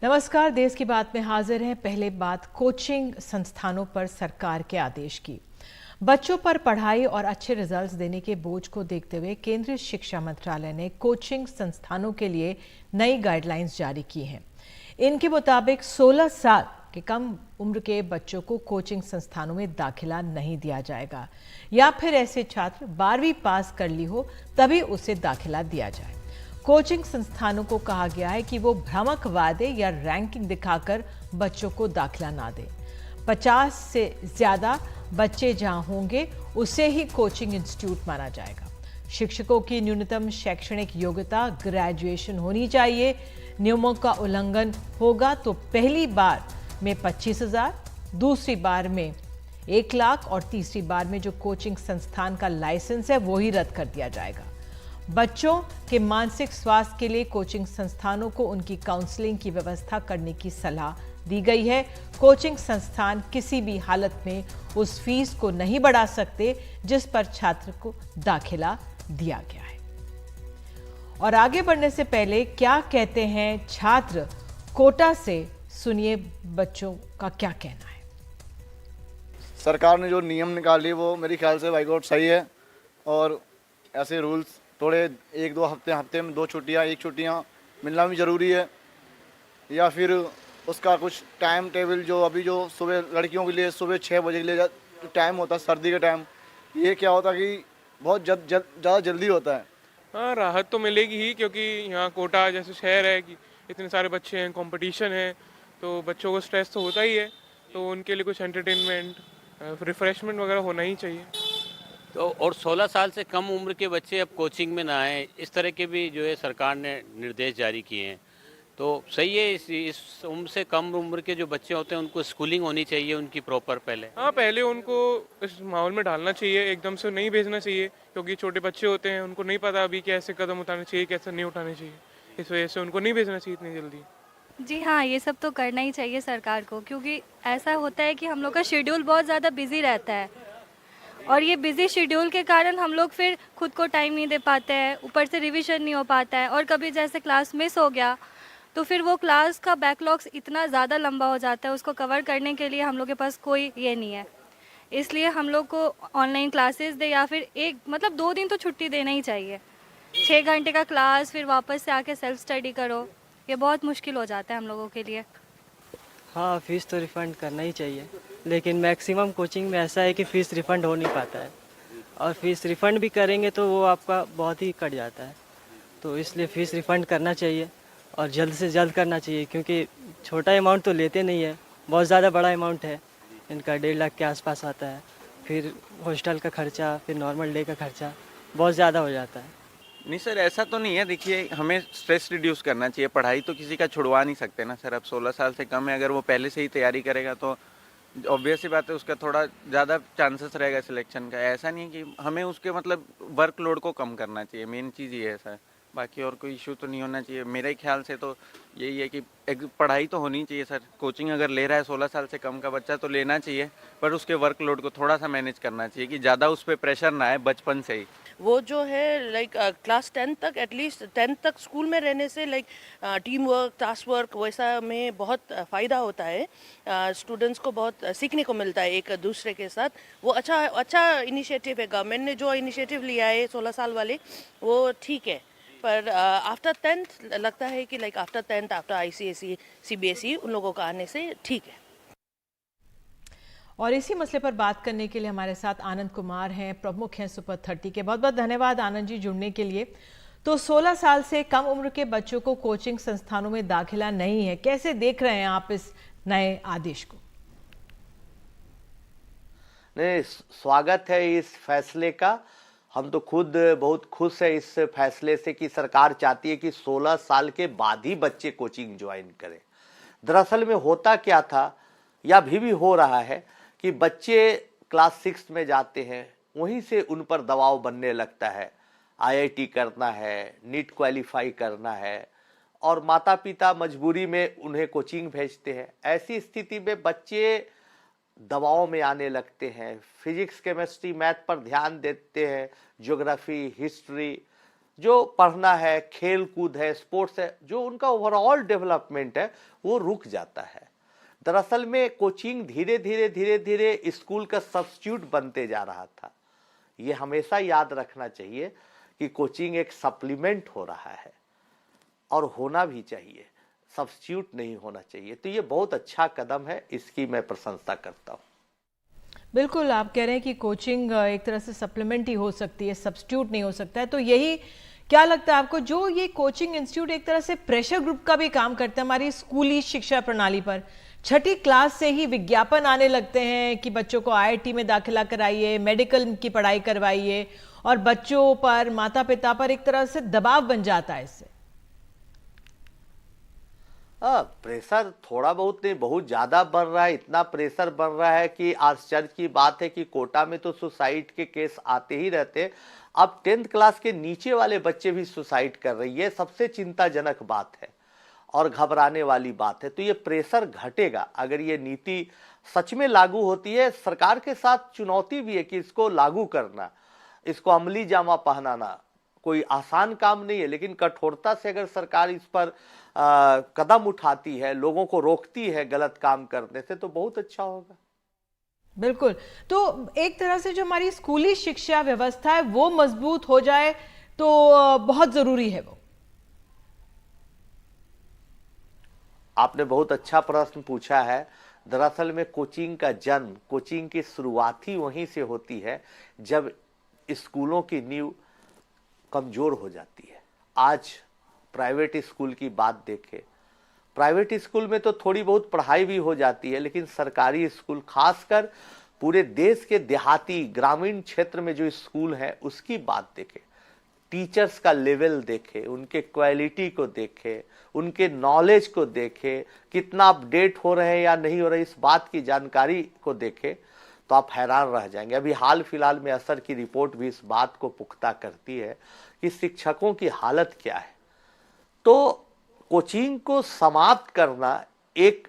नमस्कार, देश की बात में हाजिर हैं। पहले बात कोचिंग संस्थानों पर सरकार के आदेश की। बच्चों पर पढ़ाई और अच्छे रिजल्ट्स देने के बोझ को देखते हुए केंद्रीय शिक्षा मंत्रालय ने कोचिंग संस्थानों के लिए नई गाइडलाइंस जारी की हैं। इनके मुताबिक 16 साल के कम उम्र के बच्चों को कोचिंग संस्थानों में दाखिला नहीं दिया जाएगा, या फिर ऐसे छात्र 12वीं पास कर ली हो तभी उसे दाखिला दिया जाए। कोचिंग संस्थानों को कहा गया है कि वो भ्रामक वादे या रैंकिंग दिखाकर बच्चों को दाखिला ना दें। 50 से ज्यादा बच्चे जहां होंगे उसे ही कोचिंग इंस्टीट्यूट माना जाएगा। शिक्षकों की न्यूनतम शैक्षणिक योग्यता ग्रेजुएशन होनी चाहिए। नियमों का उल्लंघन होगा तो पहली बार में 25,000, दूसरी बार में 1 लाख और तीसरी बार में जो कोचिंग संस्थान का लाइसेंस है वो ही रद्द कर दिया जाएगा। बच्चों के मानसिक स्वास्थ्य के लिए कोचिंग संस्थानों को उनकी काउंसलिंग की व्यवस्था करने की सलाह दी गई है। कोचिंग संस्थान किसी भी हालत में उस फीस को नहीं बढ़ा सकते जिस पर छात्र को दाखिला दिया गया है। और आगे बढ़ने से पहले क्या कहते हैं छात्र कोटा से, सुनिए बच्चों का क्या कहना है। सरकार ने जो नियम निकाले वो मेरे ख्याल से बाइकआउट सही है, और ऐसे रूल्स थोड़े 1-2 हफ्ते में 2 छुट्टियाँ, 1 छुट्टियाँ मिलना भी ज़रूरी है, या फिर उसका कुछ टाइम टेबल जो अभी जो सुबह लड़कियों के लिए सुबह 6 बजे के लिए टाइम होता है सर्दी के टाइम, ये क्या होता है कि बहुत ज़्यादा जल्दी होता है। हाँ, राहत तो मिलेगी ही, क्योंकि यहाँ कोटा जैसे शहर है कि इतने सारे बच्चे हैं, कंपटीशन है, तो बच्चों को स्ट्रेस तो होता ही है, तो उनके लिए कुछ एंटरटेनमेंट रिफ्रेशमेंट वगैरह होना ही चाहिए। तो और 16 साल से कम उम्र के बच्चे अब कोचिंग में ना आए, इस तरह के भी जो है सरकार ने निर्देश जारी किए हैं। तो सही है, इस उम्र से कम उम्र के जो बच्चे होते हैं उनको स्कूलिंग होनी चाहिए उनकी प्रॉपर पहले। हाँ, पहले उनको इस माहौल में डालना चाहिए, एकदम से नहीं भेजना चाहिए, क्योंकि छोटे बच्चे होते हैं, उनको नहीं पता अभी कैसे कदम उठाने चाहिए, कैसे नहीं उठाने चाहिए। इस वजह से उनको नहीं भेजना चाहिए इतनी जल्दी। जी हाँ, ये सब तो करना ही चाहिए सरकार को, क्योंकि ऐसा होता है कि हम लोग का शेड्यूल बहुत ज़्यादा बिजी रहता है, और ये बिजी शेड्यूल के कारण हम लोग फिर खुद को टाइम नहीं दे पाते हैं, ऊपर से रिवीजन नहीं हो पाता है, और कभी जैसे क्लास मिस हो गया तो फिर वो क्लास का बैकलॉग्स इतना ज़्यादा लंबा हो जाता है, उसको कवर करने के लिए हम लोग के पास कोई ये नहीं है। इसलिए हम लोग को ऑनलाइन क्लासेस दे, या फिर 2 दिन तो छुट्टी देना ही चाहिए। 6 घंटे का क्लास, फिर वापस से आके सेल्फ स्टडी करो, ये बहुत मुश्किल हो जाता है हम लोगों के लिए। हाँ, फ़ीस तो रिफ़ंड करना ही चाहिए, लेकिन मैक्सिमम कोचिंग में ऐसा है कि फ़ीस रिफ़ंड हो नहीं पाता है, और फ़ीस रिफ़ंड भी करेंगे तो वो आपका बहुत ही कट जाता है। तो इसलिए फ़ीस रिफ़ंड करना चाहिए, और जल्द से जल्द करना चाहिए, क्योंकि छोटा अमाउंट तो लेते नहीं है, बहुत ज़्यादा बड़ा अमाउंट है इनका, 1.5 लाख के आसपास आता है। फिर हॉस्टल का खर्चा, फिर नॉर्मल डे का खर्चा बहुत ज़्यादा हो जाता है। नहीं सर, ऐसा तो नहीं है। देखिए, हमें स्ट्रेस रिड्यूस करना चाहिए। पढ़ाई तो किसी का छुड़वा नहीं सकते ना सर। अब 16 साल से कम है, अगर वो पहले से ही तैयारी करेगा तो ऑब्वियस ही बात है, उसका थोड़ा ज़्यादा चांसेस रहेगा सिलेक्शन का। ऐसा नहीं है कि हमें उसके मतलब वर्कलोड को कम करना चाहिए, मेन चीज़ ये है सर। बाकी और कोई इशू तो नहीं होना चाहिए। मेरे ख्याल से तो यही है कि पढ़ाई तो होनी चाहिए सर। कोचिंग अगर ले रहा है 16 साल से कम का बच्चा तो लेना चाहिए, पर उसके वर्कलोड को थोड़ा सा मैनेज करना चाहिए कि ज़्यादा उस पर प्रेशर ना आए बचपन से ही। वो जो है क्लास 10 तक, एटलीस्ट 10 तक स्कूल में रहने से टीम वर्क, टास्क वर्क वैसा में बहुत फ़ायदा होता है। स्टूडेंट्स को बहुत सीखने को मिलता है एक दूसरे के साथ। वो अच्छा इनिशिएटिव है। गवर्नमेंट ने जो इनिशिएटिव लिया है 16 साल वाले, वो ठीक है, पर आफ्टर 10th लगता है कि after 10th, after ICSE, CBSE उन लोगों का आने से ठीक है। और इसी मसले पर बात करने के लिए हमारे साथ आनंद कुमार हैं, प्रमुख हैं सुपर 30 के। बहुत बहुत धन्यवाद आनंद जी जुड़ने के लिए। तो 16 साल से कम उम्र के बच्चों को कोचिंग संस्थानों में दाखिला नहीं है, कैसे देख रहे हैं आप इस नए आदेश को? नहीं, स्वागत है इस फैसले का। हम तो खुद बहुत खुश है इस फैसले से कि सरकार चाहती है कि 16 साल के बाद ही बच्चे कोचिंग ज्वाइन करें। दरअसल में होता क्या था, या अभी भी हो रहा है, कि बच्चे क्लास 6 में जाते हैं, वहीं से उन पर दबाव बनने लगता है। IIT करना है, नीट क्वालिफाई करना है, और माता पिता मजबूरी में उन्हें कोचिंग भेजते हैं। ऐसी स्थिति में बच्चे दबाव में आने लगते हैं, फिजिक्स, केमिस्ट्री, मैथ पर ध्यान देते हैं, ज्योग्राफी, हिस्ट्री, जो पढ़ना है, खेल कूद है, स्पोर्ट्स है, जो उनका ओवरऑल डेवलपमेंट है वो रुक जाता है। दरअसल में कोचिंग धीरे धीरे स्कूल का सब्स्टिट्यूट बनते जा रहा था। ये हमेशा याद रखना चाहिए कि कोचिंग एक सप्लीमेंट हो रहा है और होना भी चाहिए, सब्स्टिट्यूट नहीं होना चाहिए। तो ये बहुत अच्छा कदम है, इसकी मैं प्रशंसा करता हूँ। बिल्कुल, आप कह रहे हैं कि कोचिंग एक तरह से सप्लीमेंट ही हो सकती है, सब्स्टिट्यूट नहीं हो सकता है। तो यही क्या लगता है आपको, जो ये कोचिंग इंस्टीट्यूट एक तरह से प्रेशर ग्रुप का भी काम करता है हमारी स्कूली शिक्षा प्रणाली पर? छठी क्लास से ही विज्ञापन आने लगते हैं कि बच्चों को आईआईटी में दाखिला कराइए, मेडिकल की पढ़ाई करवाइए, और बच्चों पर, माता पिता पर एक तरह से दबाव बन जाता है इससे। प्रेशर थोड़ा बहुत नहीं, बहुत ज्यादा बढ़ रहा है। इतना प्रेशर बढ़ रहा है कि आश्चर्य की बात है कि कोटा में तो सुसाइड के केस आते ही रहते हैं। अब 10th क्लास के नीचे वाले बच्चे भी सुसाइड कर रही है। सबसे चिंताजनक बात है और घबराने वाली बात है। तो ये प्रेशर घटेगा अगर ये नीति सच में लागू होती है। सरकार के साथ चुनौती भी है कि इसको लागू करना, इसको अमली जामा पहनाना कोई आसान काम नहीं है, लेकिन कठोरता से अगर सरकार इस पर कदम उठाती है, लोगों को रोकती है गलत काम करने से, तो बहुत अच्छा होगा। बिल्कुल। तो एक तरह से जो हमारी स्कूली शिक्षा व्यवस्था है वो मजबूत हो जाए तो बहुत जरूरी है वो। आपने बहुत अच्छा प्रश्न पूछा है। दरअसल में कोचिंग का जन्म, कोचिंग की शुरुआत ही वहीं से होती है जब स्कूलों की नींव कमजोर हो जाती है। आज प्राइवेट स्कूल की बात देखें, प्राइवेट स्कूल में तो थोड़ी बहुत पढ़ाई भी हो जाती है, लेकिन सरकारी स्कूल, खासकर पूरे देश के देहाती ग्रामीण क्षेत्र में जो स्कूल है उसकी बात देखें, टीचर्स का लेवल देखें, उनके क्वालिटी को देखें, उनके नॉलेज को देखें, कितना अपडेट हो रहे हैं या नहीं हो रहे, इस बात की जानकारी को देखें तो आप हैरान रह जाएंगे। अभी हाल फिलहाल में असर की रिपोर्ट भी इस बात को पुख्ता करती है कि शिक्षकों की हालत क्या है। तो कोचिंग को समाप्त करना एक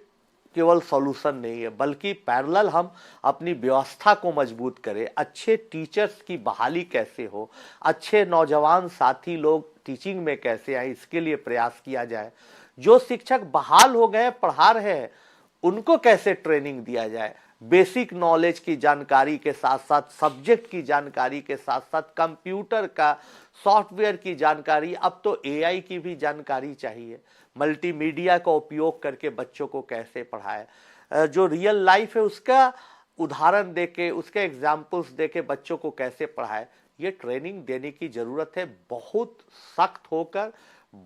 केवल सॉल्यूशन नहीं है, बल्कि पैरेलल हम अपनी व्यवस्था को मजबूत करें। अच्छे टीचर्स की बहाली कैसे हो, अच्छे नौजवान साथी लोग टीचिंग में कैसे आए, इसके लिए प्रयास किया जाए। जो शिक्षक बहाल हो गए, पढ़ा रहे हैं, उनको कैसे ट्रेनिंग दिया जाए। बेसिक नॉलेज की जानकारी के साथ साथ, सब्जेक्ट की जानकारी के साथ साथ, कंप्यूटर का, सॉफ्टवेयर की जानकारी, अब तो एआई की भी जानकारी चाहिए। मल्टीमीडिया का उपयोग करके बच्चों को कैसे पढ़ाए, जो रियल लाइफ है उसका उदाहरण देके, उसके एग्जाम्पल्स देके बच्चों को कैसे पढ़ाए, ये ट्रेनिंग देने की जरूरत है, बहुत सख्त होकर,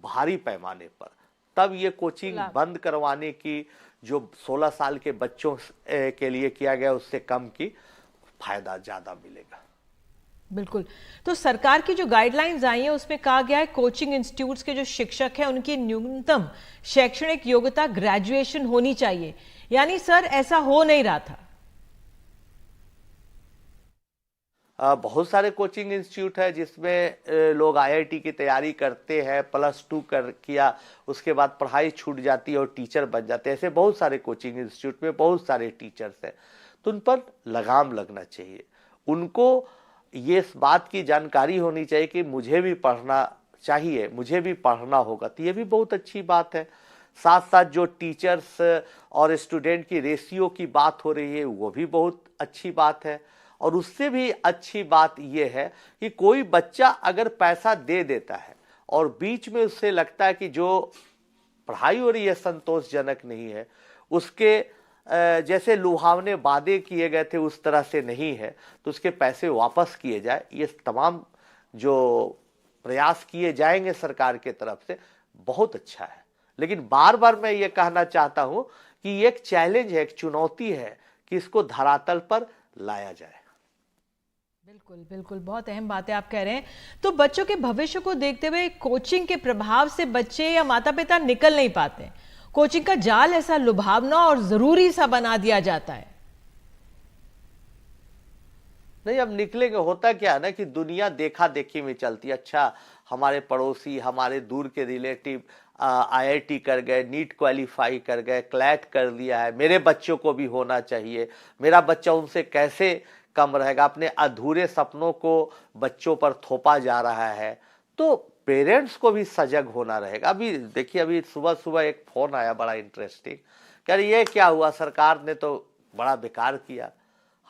भारी पैमाने पर। तब ये कोचिंग बंद करवाने की जो 16 साल के बच्चों के लिए किया गया उससे कम की फायदा ज्यादा मिलेगा। बिल्कुल। तो सरकार की जो गाइडलाइंस आई है उसमें कहा गया है कोचिंग इंस्टीट्यूट्स के जो शिक्षक हैं उनकी न्यूनतम शैक्षणिक योग्यता ग्रेजुएशन होनी चाहिए, यानी सर ऐसा हो नहीं रहा था। बहुत सारे कोचिंग इंस्टीट्यूट है जिसमें लोग आईआईटी की तैयारी करते हैं, +2 किया, उसके बाद पढ़ाई छूट जाती है और टीचर बन जाते हैं। ऐसे बहुत सारे कोचिंग इंस्टीट्यूट में बहुत सारे टीचर्स हैं, तो उन पर लगाम लगना चाहिए। उनको ये इस बात की जानकारी होनी चाहिए कि मुझे भी पढ़ना चाहिए, मुझे भी पढ़ना होगा, तो ये भी बहुत अच्छी बात है। साथ साथ जो टीचर्स और स्टूडेंट की रेशियो की बात हो रही है वो भी बहुत अच्छी बात है। और उससे भी अच्छी बात यह है कि कोई बच्चा अगर पैसा दे देता है और बीच में उससे लगता है कि जो पढ़ाई हो रही है संतोषजनक नहीं है, उसके जैसे लुभावने वादे किए गए थे उस तरह से नहीं है, तो उसके पैसे वापस किए जाए। ये तमाम जो प्रयास किए जाएंगे सरकार के तरफ से बहुत अच्छा है। लेकिन बार बार मैं ये कहना चाहता हूं कि ये एक चैलेंज है, एक चुनौती है कि इसको धरातल पर लाया जाए। बिल्कुल बिल्कुल, बहुत अहम बात है आप कह रहे हैं। तो बच्चों के भविष्य को देखते हुए कोचिंग के प्रभाव से बच्चे या माता पिता निकल नहीं पाते। कोचिंग का जाल ऐसा लुभावना और जरूरी सा बना दिया जाता है। नहीं, अब निकलेंगे। होता क्या है ना कि दुनिया देखा देखी में चलती है। अच्छा, हमारे पड़ोसी, हमारे दूर के रिलेटिव आईआईटी कर गए, नीट क्वालिफाई कर गए, क्लैट कर लिया है, मेरे बच्चों को भी होना चाहिए, मेरा बच्चा उनसे कैसे कम रहेगा। अपने अधूरे सपनों को बच्चों पर थोपा जा रहा है। तो पेरेंट्स को भी सजग होना रहेगा। अभी देखिए, अभी सुबह सुबह एक फ़ोन आया बड़ा इंटरेस्टिंग, कह रही ये क्या हुआ, सरकार ने तो बड़ा बेकार किया।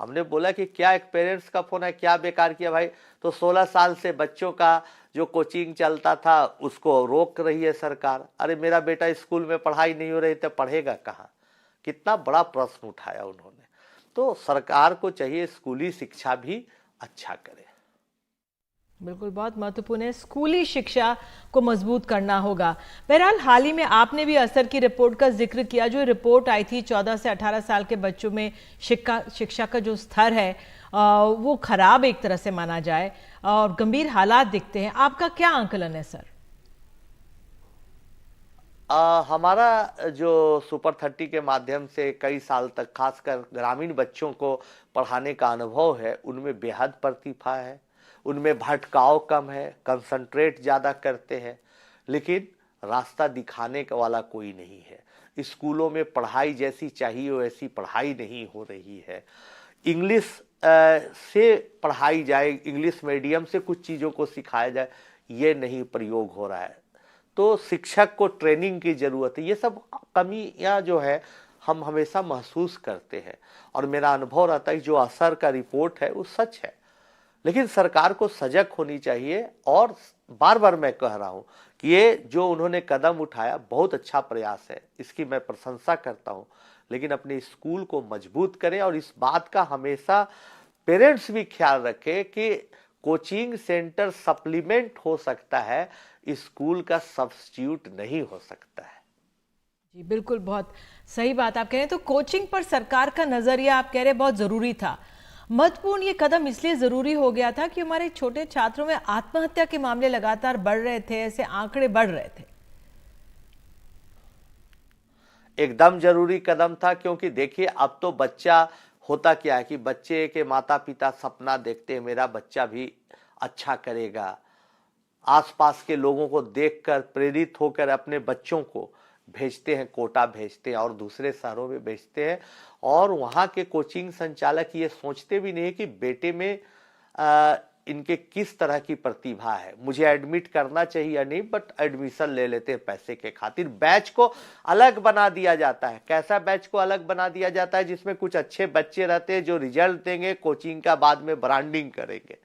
हमने बोला कि क्या एक पेरेंट्स का फ़ोन है, क्या बेकार किया भाई? तो 16 साल से बच्चों का जो कोचिंग चलता था उसको रोक रही है सरकार। अरे मेरा बेटा स्कूल में पढ़ाई नहीं हो रही तो पढ़ेगा कहाँ? कितना बड़ा प्रश्न उठाया उन्होंने। तो सरकार को चाहिए स्कूली शिक्षा भी अच्छा करे। बिल्कुल, बहुत महत्वपूर्ण है, स्कूली शिक्षा को मजबूत करना होगा। बहरहाल हाल ही में आपने भी असर की रिपोर्ट का जिक्र किया, जो रिपोर्ट आई थी 14 से 18 साल के बच्चों में शिक्षा का जो स्तर है वो खराब एक तरह से माना जाए और गंभीर हालात दिखते हैं। आपका क्या आंकलन है सर? हमारा जो सुपर 30 के माध्यम से कई साल तक खासकर ग्रामीण बच्चों को पढ़ाने का अनुभव है, उनमें बेहद प्रतिभा है, उनमें भटकाव कम है, कंसंट्रेट ज़्यादा करते हैं, लेकिन रास्ता दिखाने वाला कोई नहीं है। स्कूलों में पढ़ाई जैसी चाहिए वैसी पढ़ाई नहीं हो रही है। इंग्लिश से पढ़ाई जाए, इंग्लिश मीडियम से कुछ चीज़ों को सिखाया जाए, ये नहीं प्रयोग हो रहा है। तो शिक्षक को ट्रेनिंग की ज़रूरत है। ये सब कमियां जो है हम हमेशा महसूस करते हैं और मेरा अनुभव रहता है कि जो असर का रिपोर्ट है वो सच है, लेकिन सरकार को सजग होनी चाहिए। और बार बार मैं कह रहा हूँ कि ये जो उन्होंने कदम उठाया बहुत अच्छा प्रयास है, इसकी मैं प्रशंसा करता हूँ, लेकिन अपने स्कूल को मजबूत करें और इस बात का हमेशा पेरेंट्स भी ख्याल रखें कि कोचिंग सेंटर सप्लीमेंट हो सकता है, स्कूल का सब्स्टिट्यूट नहीं हो सकता है। जी बिल्कुल, बहुत सही बात आप कह रहे हैं। तो कोचिंग पर सरकार का नजरिया आप कह रहे हैं बहुत जरूरी था। महत्वपूर्ण ये कदम इसलिए जरूरी हो गया था कि हमारे छोटे छात्रों में आत्महत्या के मामले लगातार बढ़ रहे थे, ऐसे आंकड़े बढ़ रहे थे। एकदम जरूरी कदम था, क्योंकि देखिए अब तो बच्चा होता क्या है कि बच्चे के माता पिता सपना देखते हैं मेरा बच्चा भी अच्छा करेगा, आसपास के लोगों को देखकर प्रेरित होकर अपने बच्चों को भेजते हैं, कोटा भेजते हैं और दूसरे शहरों में भेजते हैं। और वहाँ के कोचिंग संचालक ये सोचते भी नहीं कि बेटे में इनके किस तरह की प्रतिभा है, मुझे एडमिट करना चाहिए या नहीं, बट एडमिशन ले लेते हैं पैसे के खातिर। बैच को अलग बना दिया जाता है। कैसा बैच को अलग बना दिया जाता है? जिसमें कुछ अच्छे बच्चे रहते हैं जो रिजल्ट देंगे, कोचिंग का बाद में ब्रांडिंग करेंगे।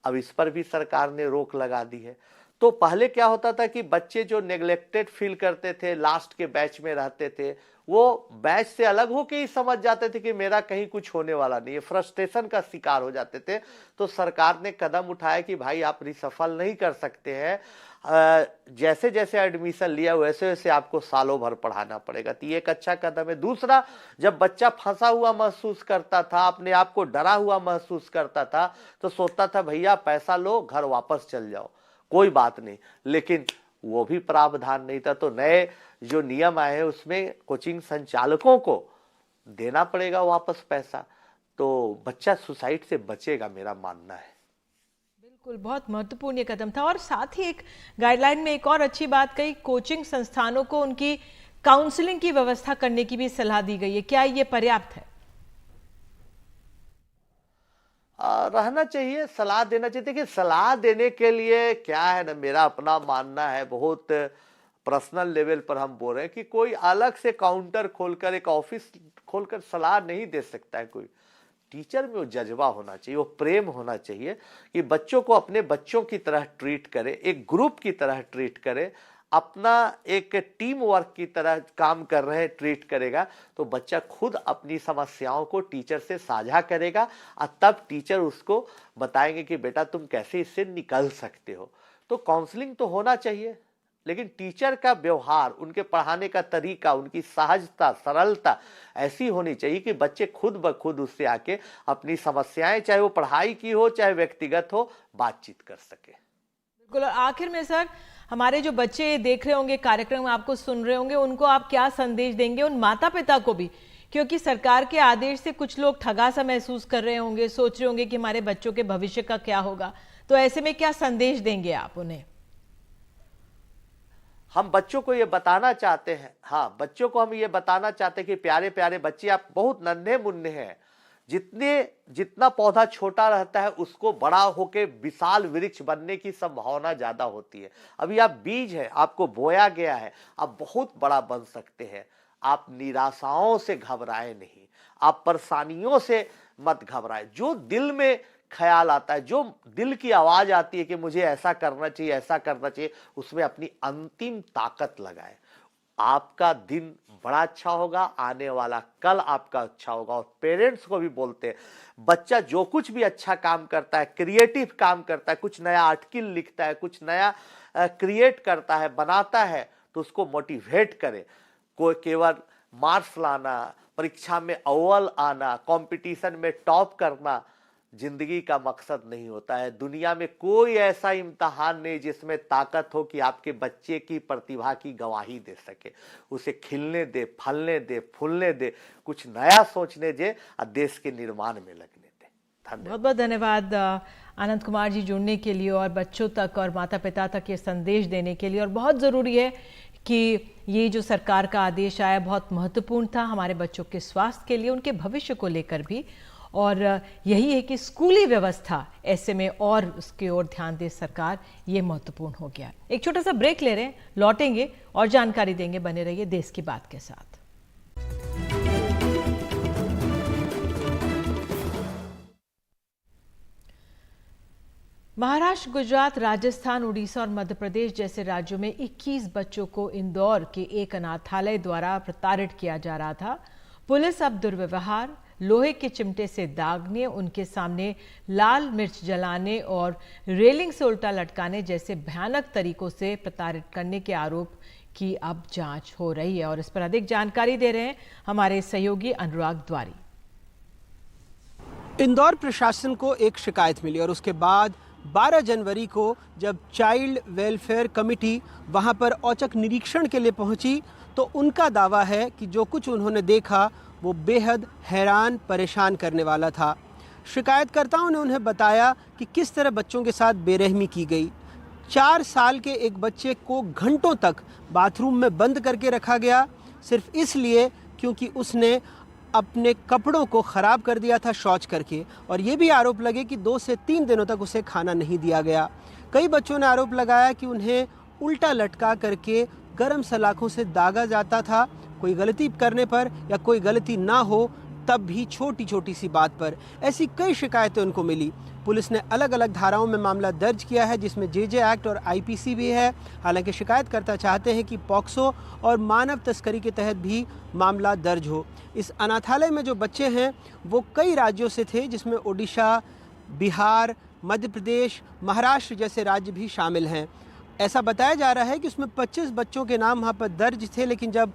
अब इस पर भी सरकार ने रोक लगा दी है। तो पहले क्या होता था कि बच्चे जो नेग्लेक्टेड फील करते थे, लास्ट के बैच में रहते थे, वो बैच से अलग होके ही समझ जाते थे कि मेरा कहीं कुछ होने वाला नहीं है, फ्रस्ट्रेशन का शिकार हो जाते थे। तो सरकार ने कदम उठाया कि भाई आप रिसफल नहीं कर सकते हैं, जैसे जैसे एडमिशन लिया वैसे वैसे आपको सालों भर पढ़ाना पड़ेगा। तो ये एक अच्छा कदम है। दूसरा, जब बच्चा फंसा हुआ महसूस करता था, अपने आप को डरा हुआ महसूस करता था, तो सोचता था भैया पैसा लो, घर वापस चल जाओ, कोई बात नहीं। लेकिन वो भी प्रावधान नहीं था। तो नए जो नियम आए हैं उसमें कोचिंग संचालकों को देना पड़ेगा वापस पैसा, तो बच्चा सुसाइड से बचेगा, मेरा मानना है। बिल्कुल, बहुत महत्वपूर्ण ये कदम था। और साथ ही एक गाइडलाइन में एक और अच्छी बात कही, कोचिंग संस्थानों को उनकी काउंसलिंग की व्यवस्था करने की भी सलाह दी गई है। क्या ये पर्याप्त है? रहना चाहिए, सलाह देना चाहिए। देखिए सलाह देने के लिए क्या है ना, मेरा अपना मानना है, बहुत पर्सनल लेवल पर हम बोल रहे हैं कि कोई अलग से काउंटर खोलकर, एक ऑफिस खोलकर सलाह नहीं दे सकता है कोई। टीचर में वो जज्बा होना चाहिए, वो प्रेम होना चाहिए कि बच्चों को अपने बच्चों की तरह ट्रीट करे, एक ग्रुप की तरह ट्रीट करे, अपना एक टीम वर्क की तरह काम कर रहे हैं ट्रीट करेगा, तो बच्चा खुद अपनी समस्याओं को टीचर से साझा करेगा और तब टीचर उसको बताएंगे कि बेटा तुम कैसे इससे निकल सकते हो। तो काउंसलिंग तो होना चाहिए, लेकिन टीचर का व्यवहार, उनके पढ़ाने का तरीका, उनकी सहजता, सरलता ऐसी होनी चाहिए कि बच्चे खुद ब खुद उससे आके अपनी समस्याएं, चाहे वो पढ़ाई की हो चाहे व्यक्तिगत हो, बातचीत कर सके। बिल्कुल। और आखिर में सर, हमारे जो बच्चे देख रहे होंगे कार्यक्रम, आपको सुन रहे होंगे, उनको आप क्या संदेश देंगे, उन माता पिता को भी, क्योंकि सरकार के आदेश से कुछ लोग ठगा सा महसूस कर रहे होंगे, सोच रहे होंगे कि हमारे बच्चों के भविष्य का क्या होगा, तो ऐसे में क्या संदेश देंगे आप उन्हें? हम बच्चों को ये बताना चाहते हैं, हाँ बच्चों को हम ये बताना चाहते हैं कि प्यारे प्यारे बच्चे, आप बहुत नन्हे मुन्ने हैं, जितना पौधा छोटा रहता है उसको बड़ा होके विशाल वृक्ष बनने की संभावना ज्यादा होती है। अभी आप बीज है, आपको बोया गया है, आप बहुत बड़ा बन सकते हैं। आप निराशाओं से घबराए नहीं, आप परेशानियों से मत घबराए। जो दिल में ख्याल आता है, जो दिल की आवाज आती है कि मुझे ऐसा करना चाहिए, ऐसा करना चाहिए, उसमें अपनी अंतिम ताकत लगाए। आपका दिन बड़ा अच्छा होगा, आने वाला कल आपका अच्छा होगा। और पेरेंट्स को भी बोलते हैं, बच्चा जो कुछ भी अच्छा काम करता है, क्रिएटिव काम करता है, कुछ नया आर्टिकल लिखता है, कुछ नया क्रिएट करता है, बनाता है, तो उसको मोटिवेट करें। कोई केवल मार्क्स लाना, परीक्षा में अव्वल आना, कंपटीशन में टॉप करना जिंदगी का मकसद नहीं होता है। दुनिया में कोई ऐसा इम्तिहान नहीं जिसमें ताकत हो कि आपके बच्चे की प्रतिभा की गवाही दे सके। उसे खिलने दे, फलने दे, फूलने दे, कुछ नया सोचने दे और देश के निर्माण में लगने दे। धन्यवाद। बहुत बहुत धन्यवाद आनंद कुमार जी जुड़ने के लिए और बच्चों तक और माता पिता तक ये संदेश देने के लिए। और बहुत ज़रूरी है कि ये जो सरकार का आदेश आया बहुत महत्वपूर्ण था हमारे बच्चों के स्वास्थ्य के लिए, उनके भविष्य को लेकर भी। और यही है कि स्कूली व्यवस्था ऐसे में और उसकी ओर ध्यान दे सरकार, ये महत्वपूर्ण हो गया। एक छोटा सा ब्रेक ले रहे हैं, लौटेंगे और जानकारी देंगे। बने रहिए देश की बात के साथ। महाराष्ट्र, गुजरात, राजस्थान, उड़ीसा और मध्य प्रदेश जैसे राज्यों में 21 बच्चों को इंदौर के एक अनाथालय द्वारा प्रताड़ित किया जा रहा था। पुलिस अब दुर्व्यवहार, लोहे के चिमटे से दागने, उनके सामने लाल मिर्च जलाने और रेलिंग से उल्टा लटकाने जैसे भयानक तरीकों से प्रताड़ित करने के आरोप की अब जांच हो रही है। और इस पर अधिक जानकारी दे रहे हैं हमारे सहयोगी अनुराग द्वारी। इंदौर प्रशासन को एक शिकायत मिली और उसके बाद 12 जनवरी को जब चाइल्ड वेलफेयर कमेटी वहां पर औचक निरीक्षण के लिए पहुंची तो उनका दावा है कि जो कुछ उन्होंने देखा वो बेहद हैरान परेशान करने वाला था। शिकायतकर्ताओं ने उन्हें बताया कि किस तरह बच्चों के साथ बेरहमी की गई। 4 साल के एक बच्चे को घंटों तक बाथरूम में बंद करके रखा गया, सिर्फ इसलिए क्योंकि उसने अपने कपड़ों को ख़राब कर दिया था शौच करके। और ये भी आरोप लगे कि 2 से 3 दिनों तक उसे खाना नहीं दिया गया। कई बच्चों ने आरोप लगाया कि उन्हें उल्टा लटका करके गर्म सलाखों से दागा जाता था, कोई गलती करने पर या कोई गलती ना हो तब भी छोटी छोटी सी बात पर। ऐसी कई शिकायतें उनको मिली। पुलिस ने अलग अलग धाराओं में मामला दर्ज किया है, जिसमें जेजे एक्ट और आईपीसी भी है। हालांकि शिकायतकर्ता चाहते हैं कि पॉक्सो और मानव तस्करी के तहत भी मामला दर्ज हो। इस अनाथालय में जो बच्चे हैं वो कई राज्यों से थे, जिसमें ओडिशा, बिहार, मध्य प्रदेश, महाराष्ट्र जैसे राज्य भी शामिल हैं। ऐसा बताया जा रहा है कि उसमें 25 बच्चों के नाम वहाँ पर दर्ज थे, लेकिन जब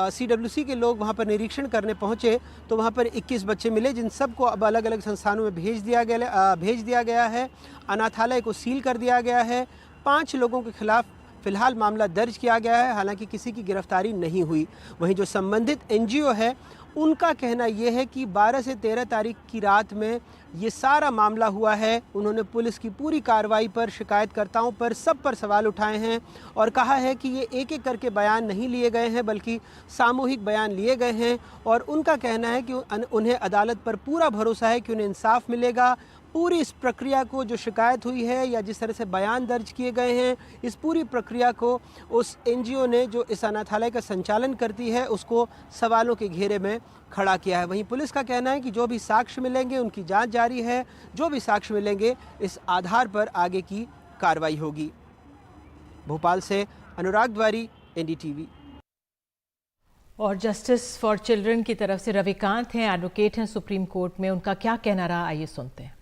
CWC के लोग वहाँ पर निरीक्षण करने पहुँचे तो वहाँ पर 21 बच्चे मिले, जिन सबको अब अलग अलग संस्थानों में भेज दिया गया है। अनाथालय को सील कर दिया गया है। 5 लोगों के खिलाफ फिलहाल मामला दर्ज किया गया है, हालांकि किसी की गिरफ्तारी नहीं हुई। वहीं जो संबंधित NGO है उनका कहना यह है कि 12 से 13 तारीख की रात में ये सारा मामला हुआ है। उन्होंने पुलिस की पूरी कार्रवाई पर, शिकायतकर्ताओं पर, सब पर सवाल उठाए हैं और कहा है कि ये एक एक करके बयान नहीं लिए गए हैं बल्कि सामूहिक बयान लिए गए हैं। और उनका कहना है कि उन्हें अदालत पर पूरा भरोसा है कि उन्हें इंसाफ मिलेगा। पूरी इस प्रक्रिया को, जो शिकायत हुई है या जिस तरह से बयान दर्ज किए गए हैं, इस पूरी प्रक्रिया को उस NGO ने जो इस अनाथालय का संचालन करती है उसको सवालों के घेरे में खड़ा किया है। वहीं पुलिस का कहना है कि जो भी साक्ष्य मिलेंगे उनकी जांच जारी है, जो भी साक्ष्य मिलेंगे इस आधार पर आगे की कार्रवाई होगी। भोपाल से अनुराग द्वारी, NDTV। और जस्टिस फॉर चिल्ड्रन की तरफ से रविकांत हैं, एडवोकेट हैं सुप्रीम कोर्ट में। उनका क्या कहना रहा, आइए सुनते हैं।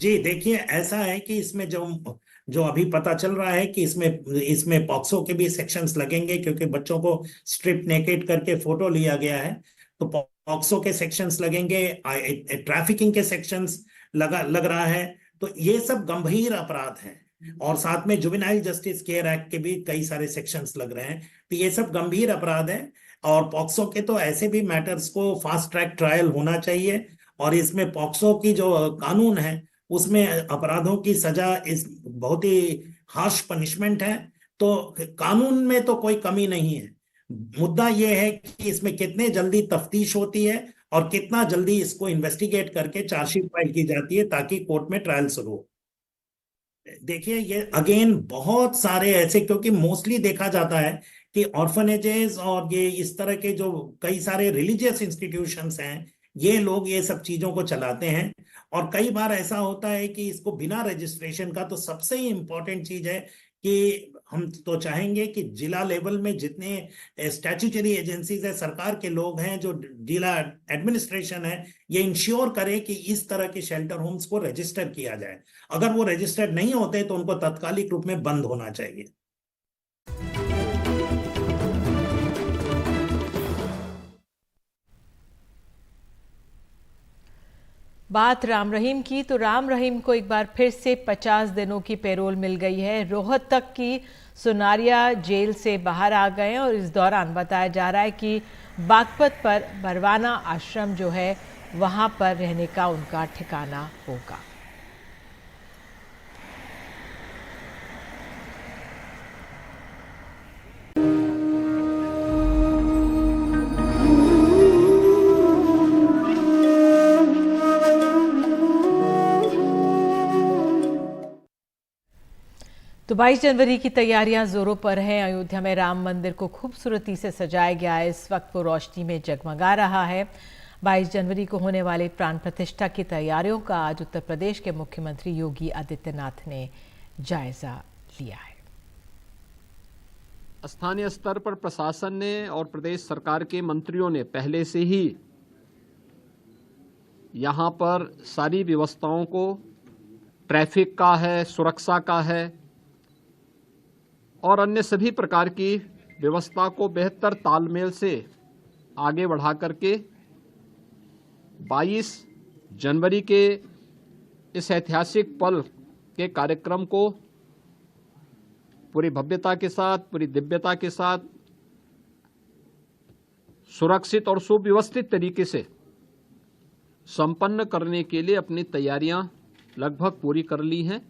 जी देखिए, ऐसा है कि इसमें जो अभी पता चल रहा है कि इसमें पॉक्सो के भी सेक्शंस लगेंगे, क्योंकि बच्चों को स्ट्रिप नेकेड करके फोटो लिया गया है, तो पॉक्सो के सेक्शंस लगेंगे, ट्रैफिकिंग के सेक्शंस लग रहा है। तो ये सब गंभीर अपराध हैं और साथ में जुवेनाइल जस्टिस केयर एक्ट के भी कई सारे सेक्शंस लग रहे हैं। तो ये सब गंभीर अपराध हैं और पॉक्सो के तो ऐसे भी मैटर्स को फास्ट ट्रैक ट्रायल होना चाहिए। और इसमें पॉक्सो की जो कानून है उसमें अपराधों की सजा इस बहुत ही हार्श पनिशमेंट है, तो कानून में तो कोई कमी नहीं है। मुद्दा ये है कि इसमें कितने जल्दी तफ्तीश होती है और कितना जल्दी इसको इन्वेस्टिगेट करके चार्जशीट फाइल की जाती है ताकि कोर्ट में ट्रायल शुरू हो। देखिए ये अगेन बहुत सारे ऐसे, क्योंकि मोस्टली देखा जाता है कि ऑर्फनेजेस और ये इस तरह के जो कई सारे रिलीजियस इंस्टीट्यूशंस हैं, ये लोग ये सब चीजों को चलाते हैं। और कई बार ऐसा होता है कि इसको बिना रजिस्ट्रेशन का, तो सबसे ही इंपॉर्टेंट चीज है कि हम तो चाहेंगे कि जिला लेवल में जितने स्टैट्यूटरी एजेंसीज है, सरकार के लोग हैं, जो जिला एडमिनिस्ट्रेशन है, ये इंश्योर करे कि इस तरह के शेल्टर होम्स को रजिस्टर किया जाए। अगर वो रजिस्टर्ड नहीं होते तो उनको तात्कालिक रूप में बंद होना चाहिए। बात राम रहीम की, तो राम रहीम को एक बार फिर से 50 दिनों की पैरोल मिल गई है। रोहतक की सुनारिया जेल से बाहर आ गए और इस दौरान बताया जा रहा है कि बागपत पर बरवाना आश्रम जो है वहां पर रहने का उनका ठिकाना होगा। तो 22 जनवरी की तैयारियां जोरों पर हैं। अयोध्या में राम मंदिर को खूबसूरती से सजाया गया है। इस वक्त वो रोशनी में जगमगा रहा है। 22 जनवरी को होने वाली प्राण प्रतिष्ठा की तैयारियों का आज उत्तर प्रदेश के मुख्यमंत्री योगी आदित्यनाथ ने जायजा लिया है। स्थानीय स्तर पर प्रशासन ने और प्रदेश सरकार के मंत्रियों ने पहले से ही यहाँ पर सारी व्यवस्थाओं को, ट्रैफिक का है, सुरक्षा का है और अन्य सभी प्रकार की व्यवस्था को बेहतर तालमेल से आगे बढ़ा करके 22 जनवरी के इस ऐतिहासिक पल के कार्यक्रम को पूरी भव्यता के साथ, पूरी दिव्यता के साथ, सुरक्षित और सुव्यवस्थित तरीके से संपन्न करने के लिए अपनी तैयारियां लगभग पूरी कर ली हैं।